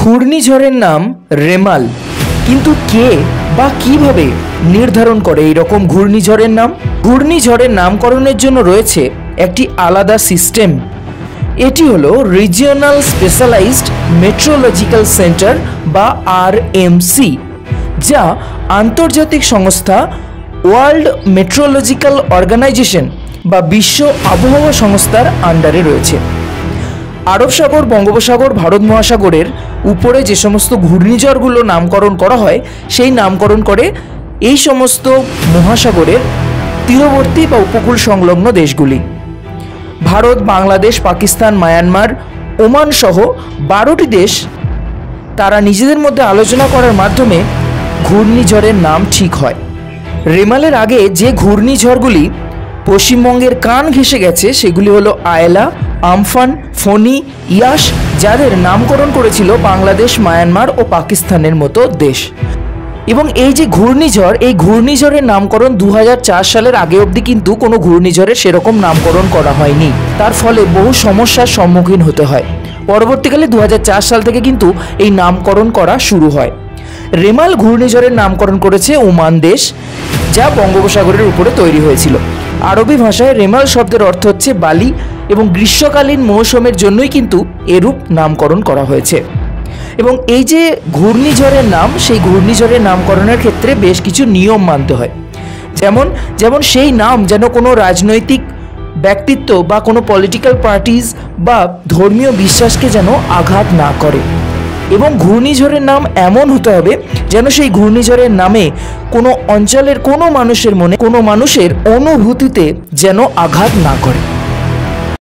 ঘূর্ণিঝড়ের নাম রেমাল, কিন্তু কে বা কিভাবে নির্ধারণ করে এই রকম ঘূর্ণিঝড়ের নাম? ঘূর্ণিঝড়ের নামকরণের জন্য রয়েছে একটি আলাদা সিস্টেম। এটি হলো রিজিওনাল স্পেশালাইজড মেট্রোলজিক্যাল সেন্টার বা আরএমসি, যা আন্তর্জাতিক সংস্থা ওয়ার্ল্ড মেট্রোলজিক্যাল অর্গানাইজেশন বা বিশ্ব আবহাওয়া সংস্থার আন্ডারে রয়েছে। আরব সাগর, বঙ্গোপসাগর, ভারত মহাসাগরের উপরে যে সমস্ত ঘূর্ণিঝড়গুলো নামকরণ করা হয়, সেই নামকরণ করে এই সমস্ত মহাসাগরের তীরবর্তী বা উপকূল সংলগ্ন দেশগুলি। ভারত, বাংলাদেশ, পাকিস্তান, মায়ানমার, ওমান সহ 12টি দেশ তারা নিজেদের মধ্যে আলোচনা করার মাধ্যমে ঘূর্ণিঝড়ের নাম ঠিক হয়। রেমালের আগে যে ঘূর্ণিঝড়গুলি পশ্চিমবঙ্গের কান ঘেঁষে গেছে সেগুলি হলো আয়লা, আমফান, ফণী, ইয়াস, যাদের নামকরণ করেছিল বাংলাদেশ, মায়ানমার ও পাকিস্তানের মতো দেশ। এবং এই যে ঘূর্ণিঝড়, এই ঘূর্ণিঝড়ের নামকরণ 2004 সালের আগে অবধি কিন্তু কোনো ঘূর্ণিঝড়ের সেরকম নামকরণ করা হয়নি। তার ফলে বহু সমস্যার সম্মুখীন হতে হয়। পরবর্তীকালে 2004 সাল থেকে কিন্তু এই নামকরণ করা শুরু হয়। রেমাল ঘূর্ণিঝড়ের নামকরণ করেছে ওমান দেশ, যা বঙ্গোপসাগরের উপরে তৈরি হয়েছিল। আরবি ভাষায় রেমাল শব্দের অর্থ হচ্ছে বালি, এবং গ্রীষ্মকালীন মৌসুমের জন্যই কিন্তু এরূপ নামকরণ করা হয়েছে। এবং এই যে ঘূর্ণিঝড়ের নাম, সেই ঘূর্ণিঝড়ের নামকরণের ক্ষেত্রে বেশ কিছু নিয়ম মানতে হয়। যেমন সেই নাম যেন কোনো রাজনৈতিক ব্যক্তিত্ব বা কোনো পলিটিক্যাল পার্টিজ বা ধর্মীয় বিশ্বাসকে যেন আঘাত না করে, এবং ঘূর্ণিঝড়ের নাম এমন হতে হবে যেন সেই ঘূর্ণিঝড়ের নামে কোনো অঞ্চলের কোনো মানুষের মনে, কোনো মানুষের অনুভূতিতে যেন আঘাত না করে।